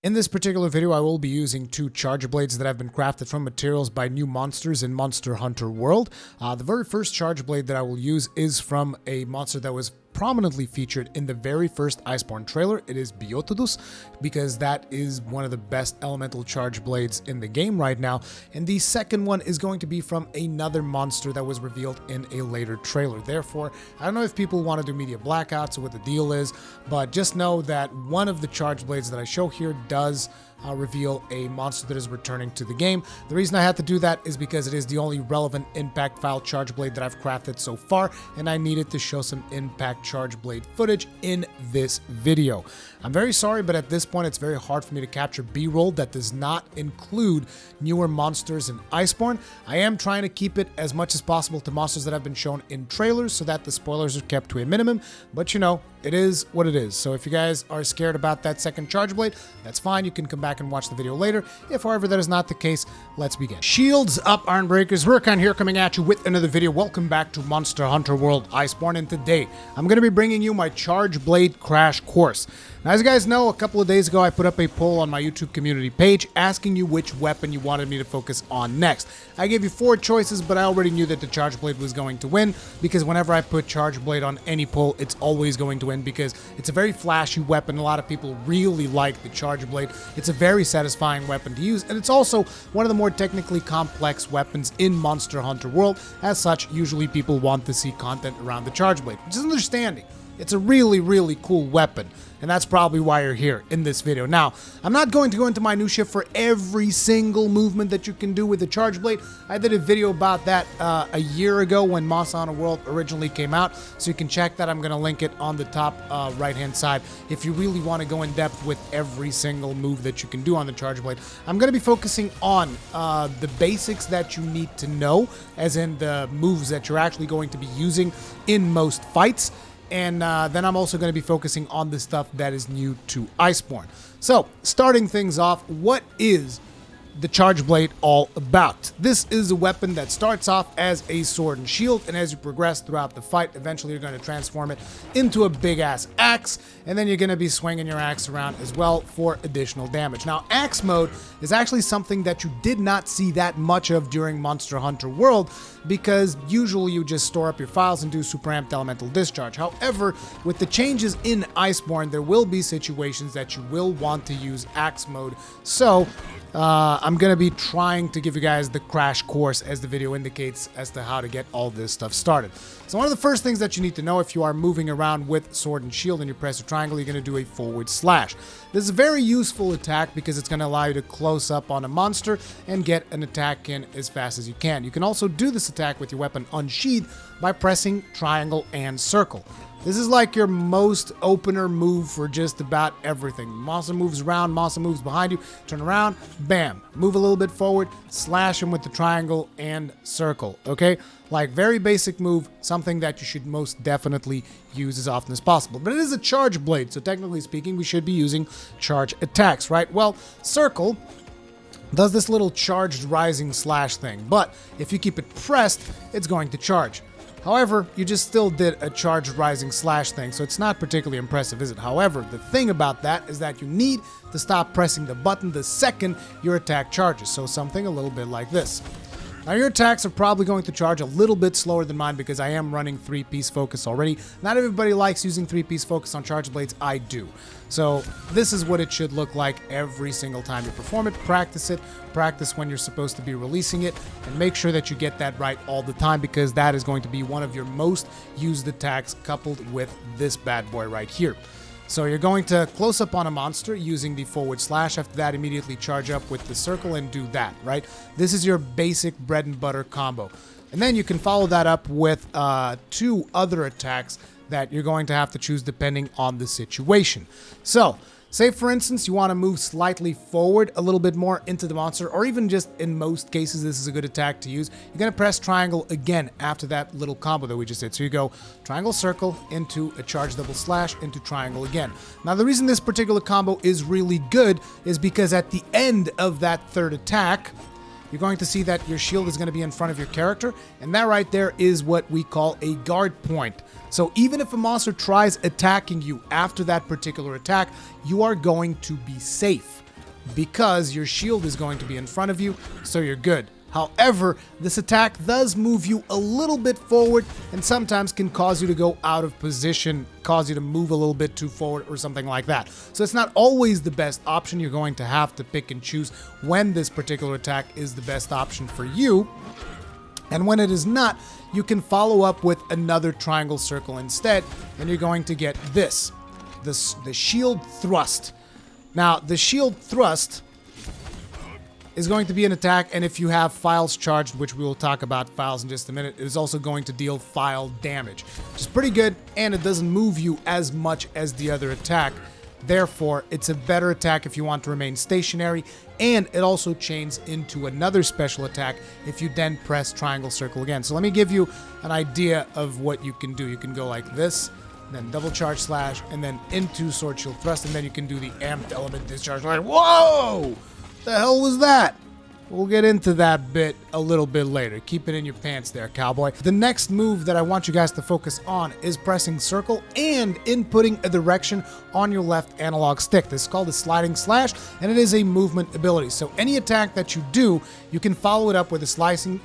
In this particular video, I will be using two charge blades that have been crafted from materials by new monsters in Monster Hunter World. The very first charge blade that I will use is from a monster that was prominently featured in the very first Iceborne trailer. It is Biotodus, because that is one of the best elemental charge blades in the game right now. And the second one is going to be from another monster that was revealed in a later trailer. Therefore, I don't know if people want to do media blackouts or what the deal is, but just know that one of the charge blades that I show here does reveal a monster that is returning to the game. The reason I had to do that is because it is the only relevant impact Phial charge blade that I've crafted so far, and I needed to show some impact charge blade footage in this video. I'm very sorry, but at this point it's very hard for me to capture B-roll that does not include newer monsters in Iceborne. I am trying to keep it as much as possible to monsters that have been shown in trailers so that the spoilers are kept to a minimum, but you know, it is what it is. So if you guys are scared about that second charge blade, that's fine. You can come back and watch the video later. If, however, that is not the case, let's begin. Shields up, Iron Breakers. Rurikhan here, coming at you with another video. Welcome back to Monster Hunter World Iceborne, and today I'm going to be bringing you my charge blade crash course. Now, as you guys know, a couple of days ago I put up a poll on my YouTube community page asking you which weapon you wanted me to focus on next. I gave you 4 choices, but I already knew that the charge blade was going to win, because whenever I put charge blade on any poll, it's always going to win because it's a very flashy weapon. A lot of people really like the charge blade. It's a very satisfying weapon to use, and it's also one of the more technically complex weapons in Monster Hunter World. As such, usually people want to see content around the charge blade, which is understanding. It's a really, really cool weapon, and that's probably why you're here in this video. Now, I'm not going to go into minutia for every single movement that you can do with the charge blade. I did a video about that a year ago when Monster Hunter World originally came out, so you can check that. I'm going to link it on the top right-hand side if you really want to go in depth with every single move that you can do on the charge blade. I'm going to be focusing on the basics that you need to know, as in the moves that you're actually going to be using in most fights. And then I'm also going to be focusing on the stuff that is new to Iceborne. So, starting things off, what is the charge blade all about? This is a weapon that starts off as a sword and shield, and as you progress throughout the fight, eventually you're going to transform it into a big-ass axe, and then you're going to be swinging your axe around as well for additional damage. Now, axe mode is actually something that you did not see that much of during Monster Hunter World, because usually you just store up your files and do super amped elemental discharge. However, with the changes in Iceborne, there will be situations that you will want to use axe mode. So I'm going to be trying to give you guys the crash course, as the video indicates, as to how to get all this stuff started. So one of the first things that you need to know if you are moving around with sword and shield and you press the triangle, you're going to do a forward slash. This is a very useful attack because it's going to allow you to close up on a monster and get an attack in as fast as you can. You can also do this attack with your weapon unsheathed by pressing triangle and circle. This is like your most opener move for just about everything. Monster moves around, monster moves behind you, turn around, bam. Move a little bit forward, slash him with the triangle and circle, okay? Like, very basic move, something that you should most definitely use as often as possible. But it is a charge blade, so technically speaking, we should be using charge attacks, right? Well, circle does this little charged rising slash thing, but if you keep it pressed, it's going to charge. However, you just still did a charged rising slash thing, so it's not particularly impressive, is it? However, the thing about that is that you need to stop pressing the button the second your attack charges, so something a little bit like this. Now, your attacks are probably going to charge a little bit slower than mine because I am running 3-piece focus already. Not everybody likes using 3-piece focus on charge blades. I do. So this is what it should look like every single time you perform it. Practice it. Practice when you're supposed to be releasing it. And make sure that you get that right all the time, because that is going to be one of your most used attacks coupled with this bad boy right here. So you're going to close up on a monster using the forward slash. After that, immediately charge up with the circle and do that, right? This is your basic bread and butter combo. And then you can follow that up with 2 other attacks that you're going to have to choose depending on the situation. So, say for instance you want to move slightly forward a little bit more into the monster, or even just in most cases this is a good attack to use. You're going to press triangle again after that little combo that we just did. So you go triangle circle into a charge double slash into triangle again. Now, the reason this particular combo is really good is because at the end of that third attack, you're going to see that your shield is going to be in front of your character, and that right there is what we call a guard point. So even if a monster tries attacking you after that particular attack, you are going to be safe. because your shield is going to be in front of you, so you're good. However, this attack does move you a little bit forward and sometimes can cause you to go out of position, cause you to move a little bit too forward or something like that. So it's not always the best option. You're going to have to pick and choose when this particular attack is the best option for you. And when it is not, you can follow up with another triangle circle instead, and you're going to get the shield thrust. Now, the shield thrust is going to be an attack, and if you have Phials charged, which we will talk about Phials in just a minute, it is also going to deal Phial damage, which is pretty good, and it doesn't move you as much as the other attack. Therefore, it's a better attack if you want to remain stationary, and it also chains into another special attack if you then press triangle circle again. So let me give you an idea of what you can do. You can go like this, then double charge slash, and then into sword shield thrust, and then you can do the amped element discharge. Like, whoa! The hell was that? We'll get into that bit a little bit later. Keep it in your pants there, cowboy. The next move that I want you guys to focus on is pressing circle and inputting a direction on your left analog stick. This is called a sliding slash, and it is a movement ability. So any attack that you do, you can follow it up with a sliding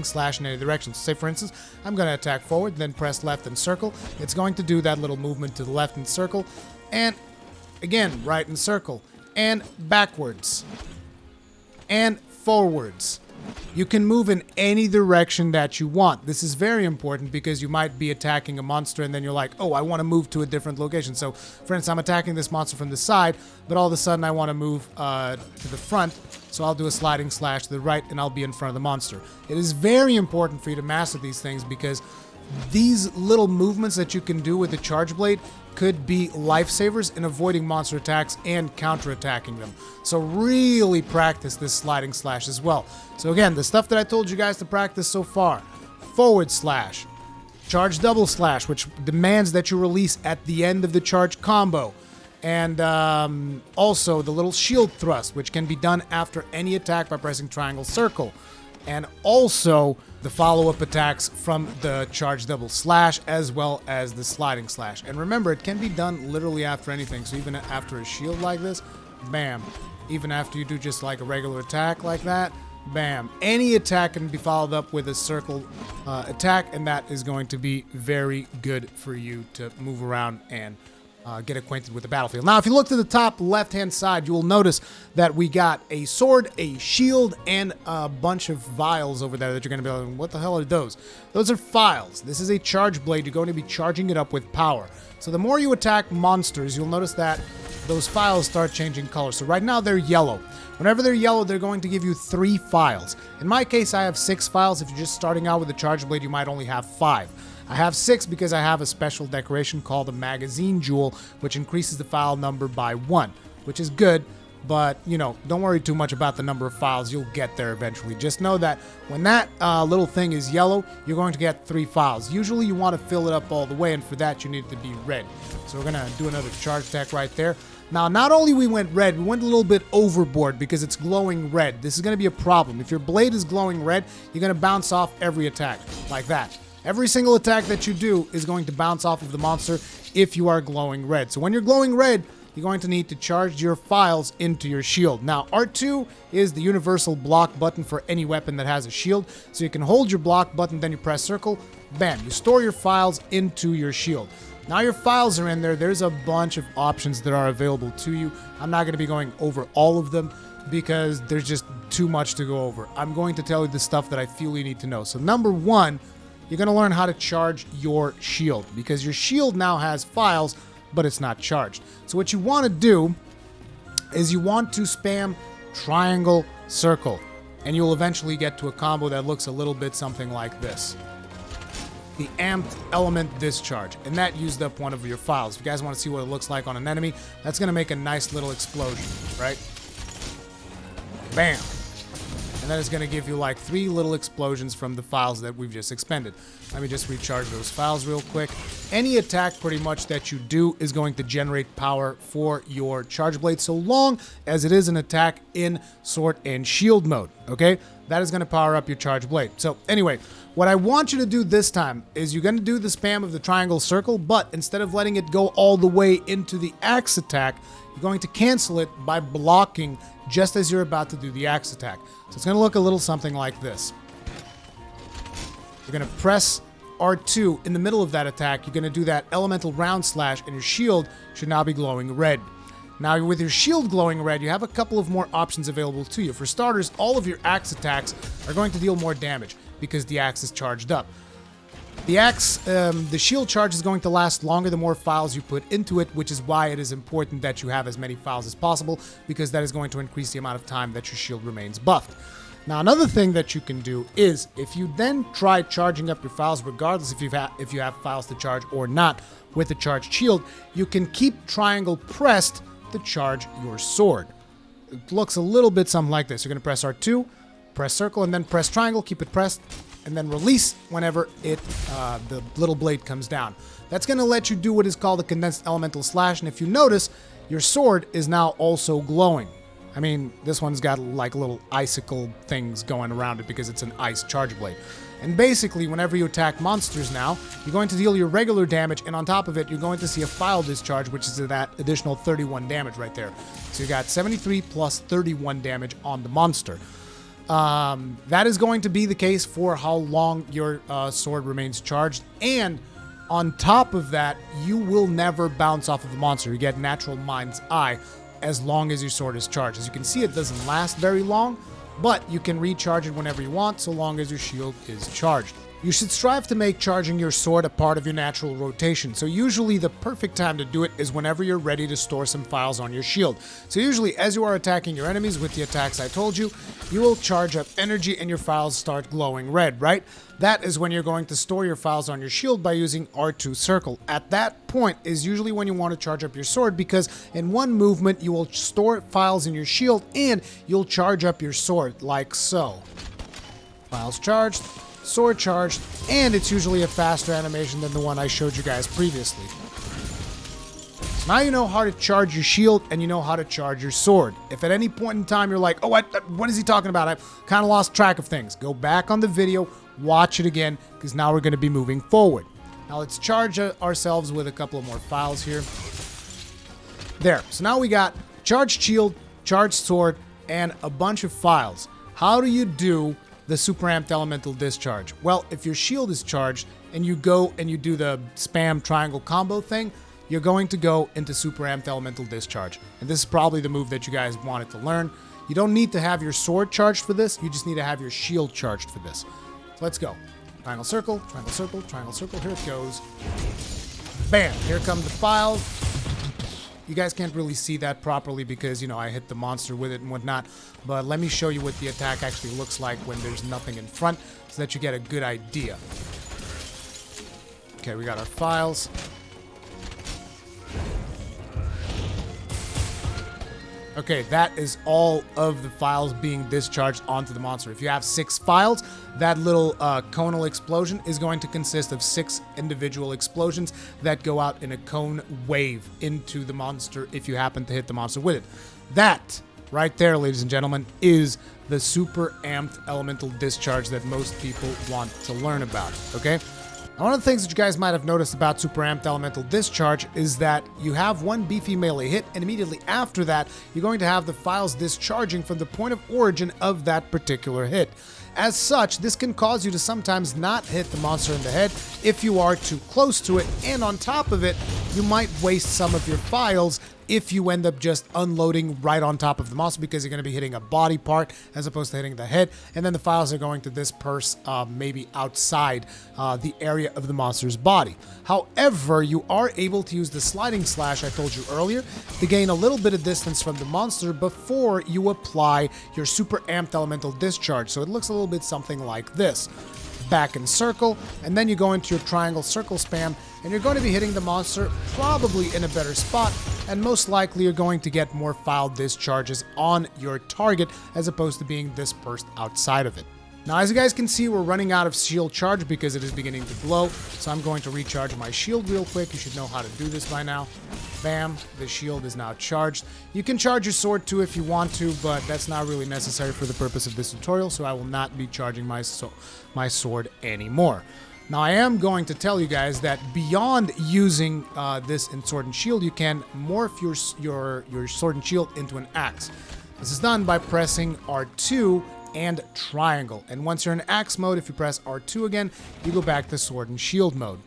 slash in any direction. So say, for instance, I'm going to attack forward, then press left and circle. It's going to do that little movement to the left and circle, and again, right and circle, and backwards, and forwards. You can move in any direction that you want. This is very important because you might be attacking a monster and then you're like, oh, I want to move to a different location. So, for instance, I'm attacking this monster from the side, but all of a sudden I want to move to the front. So I'll do a sliding slash to the right and I'll be in front of the monster. It is very important for you to master these things because these little movements that you can do with the charge blade could be lifesavers in avoiding monster attacks and counterattacking them. So really practice this sliding slash as well. So again, the stuff that I told you guys to practice so far: forward slash, charge double slash, which demands that you release at the end of the charge combo, and also the little shield thrust, which can be done after any attack by pressing triangle circle, and also the follow-up attacks from the charge double slash as well as the sliding slash. And remember, it can be done literally after anything. So even after a shield like this, bam. Even after you do just like a regular attack like that, bam. Any attack can be followed up with a circle attack, and that is going to be very good for you to move around and get acquainted with the battlefield. Now, if you look to the top left-hand side, you will notice that we got a sword, a shield, and a bunch of vials over there that you're going to be like, what the hell are those? Those are Phials. This is a charge blade. You're going to be charging it up with power. So the more you attack monsters, you'll notice that those Phials start changing color. So right now they're yellow. Whenever they're yellow, they're going to give you 3 Phials. In my case, I have 6 Phials. If you're just starting out with the charge blade, you might only have 5. I have 6 because I have a special decoration called a magazine jewel, which increases the Phial number by 1, which is good, but, you know, don't worry too much about the number of Phials. You'll get there eventually. Just know that when that little thing is yellow, you're going to get 3 Phials. Usually you want to fill it up all the way, and for that you need it to be red. So we're going to do another charge attack right there. Now, not only we went red, we went a little bit overboard because it's glowing red. This is going to be a problem. If your blade is glowing red, you're going to bounce off every attack, like that. Every single attack that you do is going to bounce off of the monster if you are glowing red. So when you're glowing red, you're going to need to charge your Phials into your shield. Now, R2 is the universal block button for any weapon that has a shield. So you can hold your block button, then you press circle, bam, you store your Phials into your shield. Now your Phials are in there. There's a bunch of options that are available to you. I'm not going to be going over all of them because there's just too much to go over. I'm going to tell you the stuff that I feel you need to know. So number 1, you're going to learn how to charge your shield because your shield now has Phials, but it's not charged. So what you want to do is you want to spam triangle circle, and you'll eventually get to a combo that looks a little bit something like this. The amped element discharge, and that used up one of your Phials. If you guys want to see what it looks like on an enemy, that's going to make a nice little explosion, right? Bam! And then it's going to give you like 3 little explosions from the Phials that we've just expended. Let me just recharge those Phials real quick. Any attack pretty much that you do is going to generate power for your charge blade so long as it is an attack in sword and shield mode, okay? That is going to power up your charge blade. So anyway, what I want you to do this time is you're going to do the spam of the triangle circle, but instead of letting it go all the way into the axe attack, you're going to cancel it by blocking just as you're about to do the axe attack. So it's going to look a little something like this. You're going to press R2 in the middle of that attack. You're going to do that elemental round slash, and your shield should now be glowing red. Now, with your shield glowing red, you have a couple of more options available to you. For starters, all of your axe attacks are going to deal more damage because the axe is charged up. The axe, the shield charge is going to last longer the more Phials you put into it, which is why it is important that you have as many Phials as possible, because that is going to increase the amount of time that your shield remains buffed. Now, another thing that you can do is, if you then try charging up your Phials, regardless if you have Phials to charge or not, with a charged shield, you can keep triangle pressed to charge your sword. It looks a little bit something like this. You're going to press R2, press circle, and then press triangle, keep it pressed, and then release whenever the little blade comes down. That's going to let you do what is called a condensed elemental slash, and if you notice, your sword is now also glowing. I mean, this one's got like little icicle things going around it because it's an ice charge blade. And basically, whenever you attack monsters now, you're going to deal your regular damage, and on top of it, you're going to see a Phial discharge, which is that additional 31 damage right there. So you got 73 plus 31 damage on the monster. That is going to be the case for how long your sword remains charged, and on top of that, you will never bounce off of the monster. You get Natural Mind's Eye as long as your sword is charged. As you can see, it doesn't last very long, but you can recharge it whenever you want, so long as your shield is charged. You should strive to make charging your sword a part of your natural rotation, so usually the perfect time to do it is whenever you're ready to store some Phials on your shield. So usually as you are attacking your enemies with the attacks I told you, you will charge up energy and your Phials start glowing red, right? That is when you're going to store your Phials on your shield by using R2 circle. At that point is usually when you want to charge up your sword, because in one movement you will store Phials in your shield and you'll charge up your sword like so. Phials charged, sword charged, and it's usually a faster animation than the one I showed you guys previously. So now you know how to charge your shield and you know how to charge your sword. If at any point in time you're like, oh, what is he talking about? I've kind of lost track of things. Go back on the video, watch it again, because now we're going to be moving forward. Now let's charge ourselves with a couple of more Phials here. There. So now we got charged shield, charged sword, and a bunch of Phials. How do you do the super amped elemental discharge? Well, if your shield is charged and you go and you do the spam triangle combo thing, you're going to go into super amped elemental discharge. And this is probably the move that you guys wanted to learn. You don't need to have your sword charged for this, you just need to have your shield charged for this. So let's go. Triangle circle, triangle circle, triangle circle, here it goes. Bam, here come the Phial. You guys can't really see that properly because, you know, I hit the monster with it and whatnot. But let me show you what the attack actually looks like when there's nothing in front so that you get a good idea. Okay, we got our Phials. Okay, that is all of the Phials being discharged onto the monster. If you have 6 Phials, that little conal explosion is going to consist of 6 individual explosions that go out in a cone wave into the monster if you happen to hit the monster with it. That, right there, ladies and gentlemen, is the super amped elemental discharge that most people want to learn about, okay? One of the things that you guys might have noticed about super amped elemental discharge is that you have one beefy melee hit, and immediately after that, you're going to have the Phials discharging from the point of origin of that particular hit. As such, this can cause you to sometimes not hit the monster in the head if you are too close to it, and on top of it, you might waste some of your Phials if you end up just unloading right on top of the monster, because you're going to be hitting a body part as opposed to hitting the head, and then the Phials are going to disperse maybe outside the area of the monster's body. However, you are able to use the sliding slash I told you earlier to gain a little bit of distance from the monster before you apply your super amped elemental discharge. So it looks a little bit something like this. Back in circle, and then you go into your triangle circle spam, and you're going to be hitting the monster probably in a better spot, and most likely you're going to get more Phial discharges on your target as opposed to being dispersed outside of it. Now, as you guys can see, we're running out of shield charge because it is beginning to glow, so I'm going to recharge my shield real quick. You should know how to do this by now. Bam, the shield is now charged. You can charge your sword too if you want to, but that's not really necessary for the purpose of this tutorial, so I will not be charging my sword anymore. Now, I am going to tell you guys that beyond using this in Sword and Shield, you can morph your Sword and Shield into an axe. This is done by pressing R2 and triangle. And once you're in axe mode, if you press R2 again, you go back to Sword and Shield mode.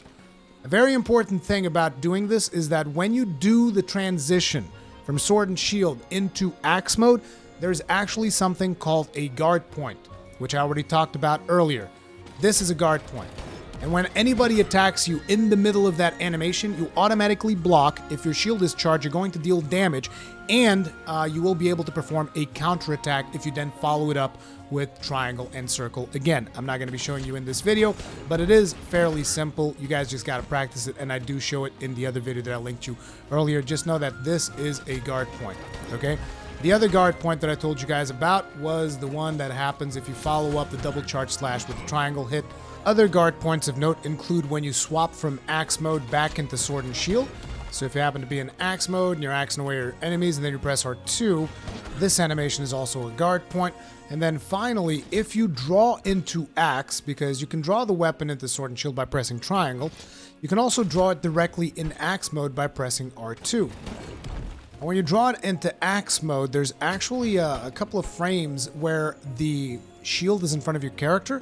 A very important thing about doing this is that when you do the transition from Sword and Shield into axe mode, there's actually something called a guard point, which I already talked about earlier. This is a guard point. And when anybody attacks you in the middle of that animation, you automatically block. If your shield is charged, you're going to deal damage, and you will be able to perform a counterattack if you then follow it up with triangle and circle again. I'm not going to be showing you in this video, but it is fairly simple. You guys just got to practice it, and I do show it in the other video that I linked you earlier. Just know that this is a guard point, okay? The other guard point that I told you guys about was the one that happens if you follow up the double charge slash with the triangle hit. Other guard points of note include when you swap from axe mode back into Sword and Shield. So if you happen to be in axe mode and you're axing away your enemies and then you press R2, this animation is also a guard point. And then finally, if you draw into axe, because you can draw the weapon into Sword and Shield by pressing triangle, you can also draw it directly in axe mode by pressing R2. And when you draw it into axe mode, there's actually a couple of frames where the shield is in front of your character.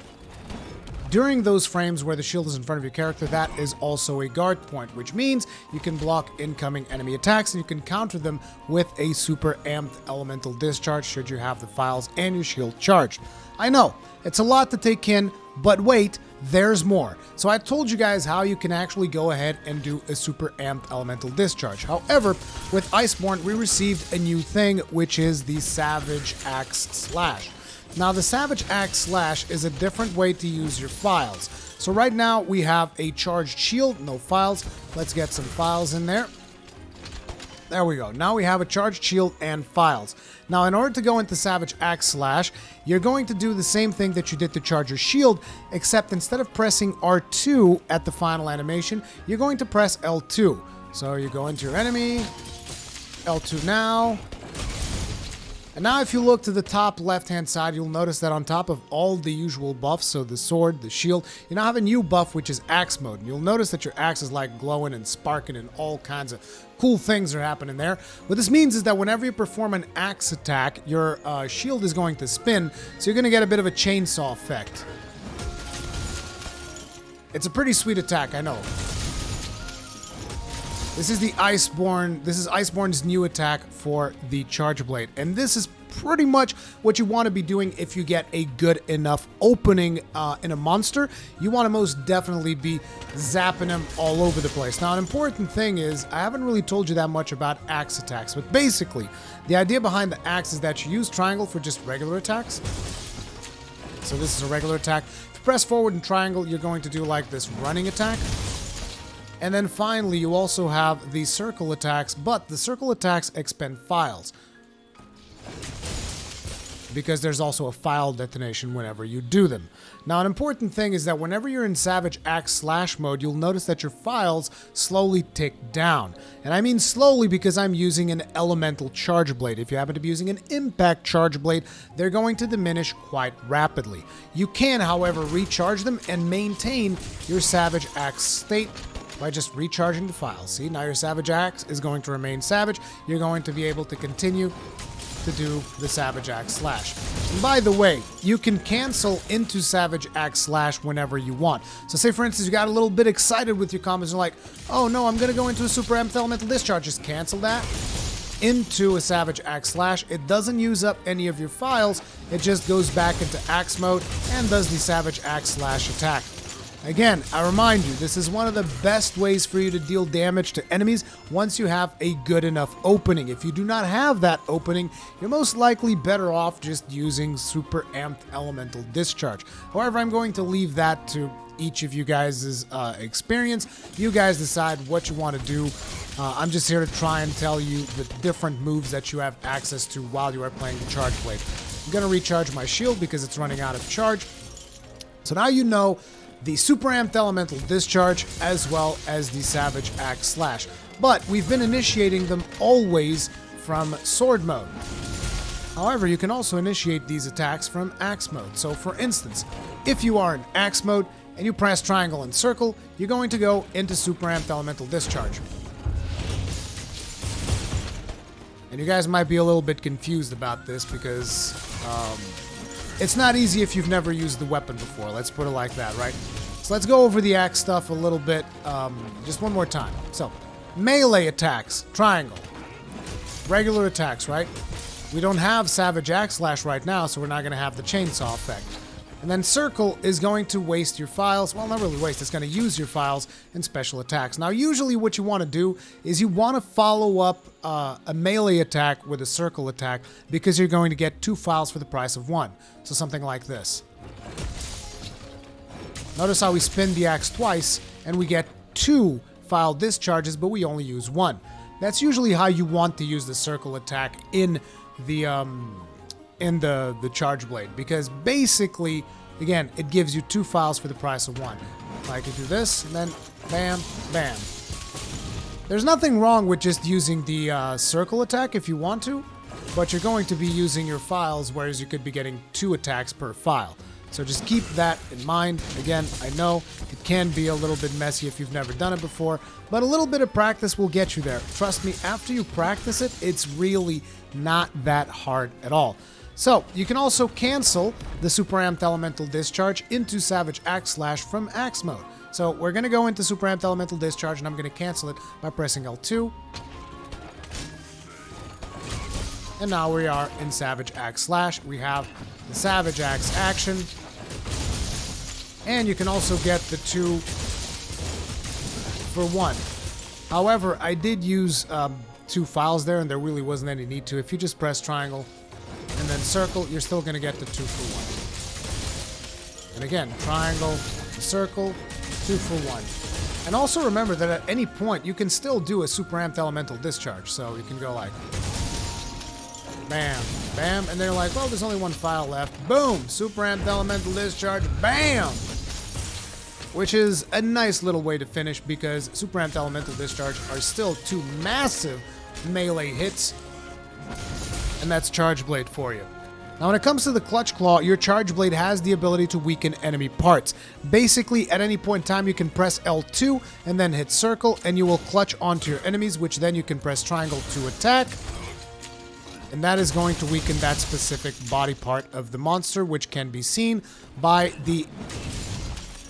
During those frames where the shield is in front of your character, that is also a guard point, which means you can block incoming enemy attacks and you can counter them with a super amped elemental discharge should you have the Phials and your shield charged. I know, it's a lot to take in, but wait, there's more. So I told you guys how you can actually go ahead and do a super amped elemental discharge. However, with Iceborne, we received a new thing, which is the Savage Axe Slash. Now, the Savage Axe Slash is a different way to use your Phials. So right now, we have a charged shield, no Phials. Let's get some Phials in there. There we go. Now we have a charged shield and Phials. Now, in order to go into Savage Axe Slash, you're going to do the same thing that you did to charge your shield, except instead of pressing R2 at the final animation, you're going to press L2. So you go into your enemy, L2 now. And now if you look to the top left-hand side, you'll notice that on top of all the usual buffs, so the sword, the shield, you now have a new buff, which is axe mode. And you'll notice that your axe is like glowing and sparking and all kinds of cool things are happening there. What this means is that whenever you perform an axe attack, your shield is going to spin, so you're going to get a bit of a chainsaw effect. It's a pretty sweet attack, I know. This is the Iceborne. This is Iceborne's new attack for the Charge Blade. And this is pretty much what you want to be doing if you get a good enough opening in a monster. You want to most definitely be zapping them all over the place. Now, an important thing is, I haven't really told you that much about axe attacks, but basically, the idea behind the axe is that you use triangle for just regular attacks. So this is a regular attack. If you press forward and triangle, you're going to do like this running attack. And then finally, you also have the circle attacks, but the circle attacks expend Phials, because there's also a Phial detonation whenever you do them. Now, an important thing is that whenever you're in Savage Axe Slash mode, you'll notice that your Phials slowly tick down. And I mean slowly because I'm using an Elemental Charge Blade. If you happen to be using an Impact Charge Blade, they're going to diminish quite rapidly. You can, however, recharge them and maintain your Savage Axe state by just recharging the Phials. See, now your Savage Axe is going to remain savage. You're going to be able to continue to do the Savage Axe Slash. And by the way, you can cancel into Savage Axe Slash whenever you want. So say, for instance, you got a little bit excited with your combos and you're like, oh no, I'm going to go into a Super Amped Elemental Discharge. Just cancel that into a Savage Axe Slash. It doesn't use up any of your Phials. It just goes back into Axe mode and does the Savage Axe Slash attack. Again, I remind you, this is one of the best ways for you to deal damage to enemies once you have a good enough opening. If you do not have that opening, you're most likely better off just using Super Amped Elemental Discharge. However, I'm going to leave that to each of you guys' experience. You guys decide what you want to do. I'm just here to try and tell you the different moves that you have access to while you are playing the Charge Blade. I'm going to recharge my shield because it's running out of charge. So now you know the Super Amped Elemental Discharge as well as the Savage Axe Slash. But we've been initiating them always from Sword mode. However, you can also initiate these attacks from Axe mode. So for instance, if you are in Axe mode, and you press triangle and circle, you're going to go into super amped elemental discharge. And you guys might be a little bit confused about this because it's not easy if you've never used the weapon before. Let's put it like that, right? So let's go over the axe stuff a little bit, just one more time. So, melee attacks, triangle. Regular attacks, right? We don't have Savage Axe Slash right now, so we're not going to have the chainsaw effect. And then circle is going to waste your files. Well, not really waste. It's going to use your files in special attacks. Now, usually what you want to do is you want to follow up a melee attack with a circle attack because you're going to get 2 files for the price of 1. So something like this. Notice how we spin the axe twice and we get 2 file discharges, but we only use 1. That's usually how you want to use the circle attack in the charge blade, because basically, again, it gives you 2 files for the price of 1. Like you do this, and then bam, bam. There's nothing wrong with just using the circle attack if you want to, but you're going to be using your files, whereas you could be getting 2 attacks per file. So just keep that in mind. Again, I know it can be a little bit messy if you've never done it before, but a little bit of practice will get you there. Trust me, after you practice it, it's really not that hard at all. So, you can also cancel the Super Amped Elemental Discharge into Savage Axe Slash from Axe Mode. So, we're going to go into Super Amped Elemental Discharge, and I'm going to cancel it by pressing L2. And now we are in Savage Axe Slash. We have the Savage Axe action. And you can also get the 2 for 1. However, I did use 2 files there, and there really wasn't any need to. If you just press triangle and then circle, you're still going to get the 2 for 1. And again, triangle, circle, 2 for 1. And also remember that at any point, you can still do a Super Amped Elemental Discharge. So you can go like, bam, bam, and they're like, well, there's only 1 file left. Boom! Super Amped Elemental Discharge, bam! Which is a nice little way to finish because Super Amped Elemental Discharge are still 2 massive melee hits. And that's Charge Blade for you. Now when it comes to the Clutch Claw, your Charge Blade has the ability to weaken enemy parts. Basically, at any point in time, you can press L2 and then hit circle, and you will clutch onto your enemies, which then you can press triangle to attack. And that is going to weaken that specific body part of the monster, which can be seen by the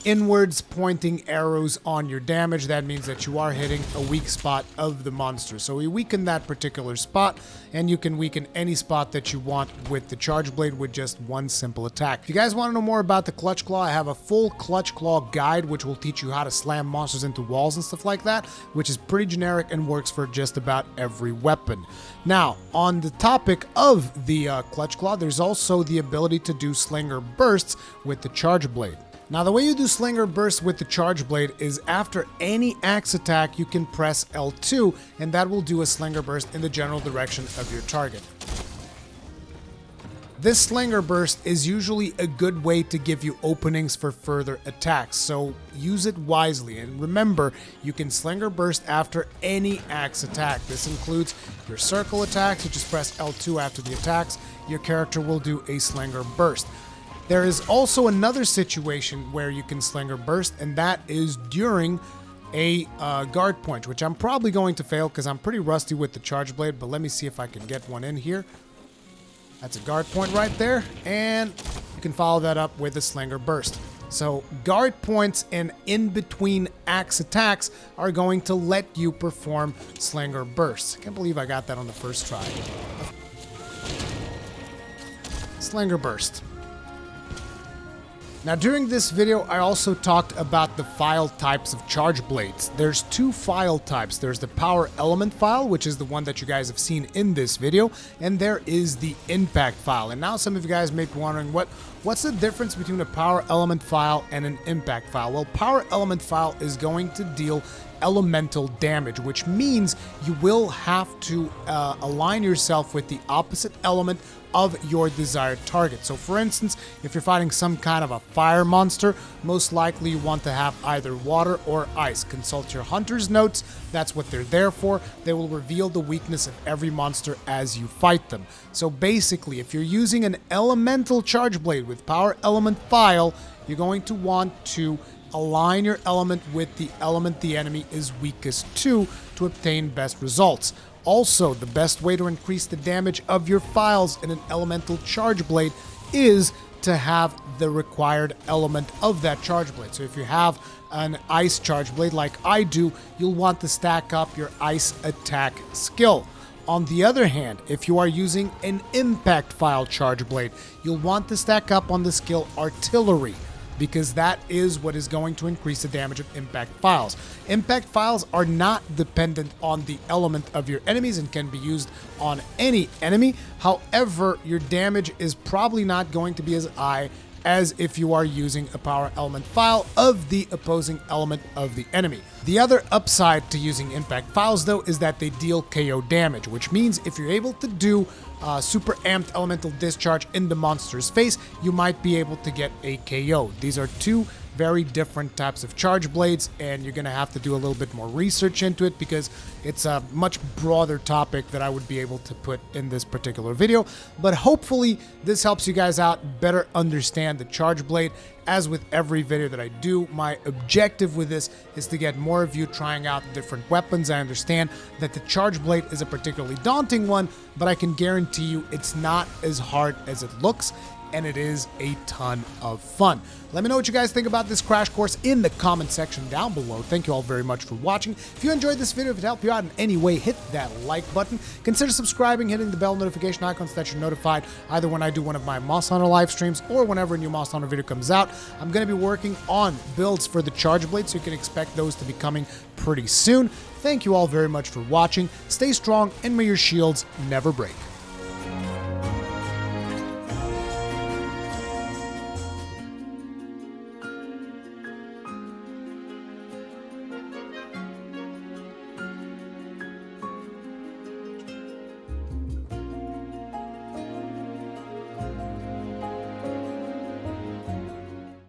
inwards pointing arrows on your damage. That means that you are hitting a weak spot of the monster. So we weaken that particular spot, and you can weaken any spot that you want with the Charge Blade with just 1 simple attack. If you guys want to know more about the Clutch Claw, I have a full Clutch Claw guide which will teach you how to slam monsters into walls and stuff like that, which is pretty generic and works for just about every weapon. Now, on the topic of the Clutch Claw, there's also the ability to do Slinger Bursts with the Charge Blade. Now, the way you do Slinger Burst with the Charge Blade is after any axe attack, you can press L2, and that will do a Slinger Burst in the general direction of your target. This Slinger Burst is usually a good way to give you openings for further attacks, so use it wisely. And remember, you can Slinger Burst after any axe attack. This includes your circle attacks. You just press L2 after the attacks. Your character will do a Slinger Burst. There is also another situation where you can Slinger Burst, and that is during a guard point, which I'm probably going to fail because I'm pretty rusty with the Charge Blade, but let me see if I can get one in here. That's a guard point right there, and you can follow that up with a Slinger Burst. So guard points and in-between axe attacks are going to let you perform Slinger Bursts. I can't believe I got that on the first try. Slinger Burst. Now during this video, I also talked about the file types of Charge Blades. There's 2 file types. There's the Power Element file, which is the one that you guys have seen in this video, and there is the Impact file. And now some of you guys may be wondering, what's the difference between a Power Element file and an Impact file? Well, Power Element file is going to deal elemental damage, which means you will have to align yourself with the opposite element of your desired target. So for instance, if you're fighting some kind of a fire monster, most likely you want to have either water or ice. Consult your hunter's notes. That's what they're there for. They will reveal the weakness of every monster as you fight them. So basically, if you're using an elemental Charge Blade with Power Element file, you're going to want to align your element with the element the enemy is weakest to obtain best results. Also, the best way to increase the damage of your Phials in an elemental charge blade is to have the required element of that charge blade. So if you have an ice charge blade like I do, you'll want to stack up your ice attack skill. On the other hand, if you are using an impact Phial charge blade, you'll want to stack up on the skill artillery, because that is what is going to increase the damage of impact Phials. Impact Phials are not dependent on the element of your enemies and can be used on any enemy. However, your damage is probably not going to be as high as if you are using a power element Phial of the opposing element of the enemy. The other upside to using impact Phials, though, is that they deal KO damage, which means if you're able to do super amped elemental discharge in the monster's face, you might be able to get a KO. These are two very different types of charge blades, and you're going to have to do a little bit more research into it because it's a much broader topic that I would be able to put in this particular video. But hopefully this helps you guys out better understand the charge blade. As with every video that I do, my objective with this is to get more of you trying out different weapons. I understand that the charge blade is a particularly daunting one, but I can guarantee you it's not as hard as it looks, and it is a ton of fun. Let me know what you guys think about this crash course in the comment section down below. Thank you all very much for watching. If you enjoyed this video, if it helped you out in any way, hit that like button. Consider subscribing, hitting the bell notification icon so that you're notified either when I do one of my Moss Hunter live streams or whenever a new Moss Hunter video comes out. I'm going to be working on builds for the charge blade, so you can expect those to be coming pretty soon. Thank you all very much for watching. Stay strong, and may your shields never break.